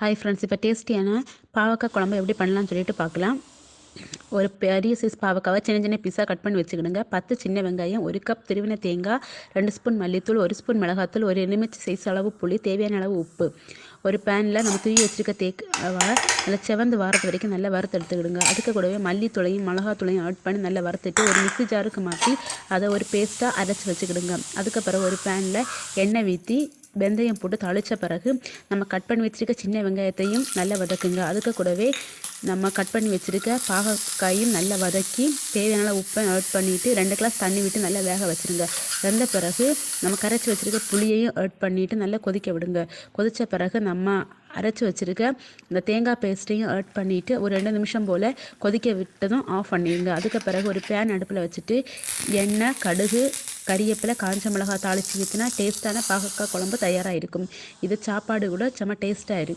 Hi friends, இப்போ டேஸ்டியான பாவக்காய் குழம்பு எப்படி பண்ணலாம்னு சொல்லிட்டு பார்க்கலாம். ஒரு பெரிய சைஸ் பாவக்காவை சின்ன சின்ன பீஸாக கட் பண்ணி வச்சுக்கிடுங்க. 10 சின்ன வெங்காயம், 1 கப் துருவின தேங்காய், 2 ஸ்பூன் மல்லித்தூள், 1 ஸ்பூன் மிளகாத்தூள், ஒரு எலுமிச்சை சைஸ் அளவு புளி, தேவையான அளவு உப்பு. ஒரு பேனில் நம்ம துருவி வச்சுருக்க தேங்காவை நல்லா செவந்து வாரத்து வரைக்கும் நல்லா வறுத்து எடுத்துக்கிடுங்க. அதுக்கு கூடவே மல்லித்தூளையும் மிளகாத்தூளையும் ஆட் பண்ணி நல்லா வறுத்துட்டு ஒரு மிக்ஸி ஜாருக்கு மாற்றி அதை ஒரு பேஸ்ட்டாக அரைச்சி வச்சுக்கிடுங்க. அதுக்கப்புறம் ஒரு பேனில் எண்ணெய் ஊற்றி வெந்தயம் போட்டு தாளித்த பிறகு நம்ம கட் பண்ணி வச்சுருக்க சின்ன வெங்காயத்தையும் நல்லா வதக்குங்க. அதுக்கு கூடவே நம்ம கட் பண்ணி வச்சுருக்க பாகக்காயும் நல்லா வதக்கி தேவையான உப்பை ஆட் பண்ணிவிட்டு 2 கிளாஸ் தண்ணி விட்டு நல்லா வேக வச்சுருங்க. வெந்த பிறகு நம்ம கரைச்சி வச்சுருக்க புளியையும் ஆட் பண்ணிவிட்டு நல்லா கொதிக்க விடுங்க. கொதித்த பிறகு நம்ம அரைச்சி வச்சுருக்க இந்த தேங்காய் பேஸ்ட்டையும் ஆட் பண்ணிவிட்டு ஒரு 2 நிமிஷம் போல் கொதிக்க விட்டதும் ஆஃப் பண்ணிடுங்க. அதுக்கு பிறகு ஒரு பேன் அடுப்பில் வச்சுட்டு எண்ணெய், கடுகு, கறிவேப்பிலை, காஞ்ச மிளகாய் தாளித்து ஊற்றினா டேஸ்ட்டான பாகக்காய் குழம்பு தயாராக இருக்கும். இது சாப்பாடு கூட செம்ம டேஸ்ட்டாக இருக்கும்.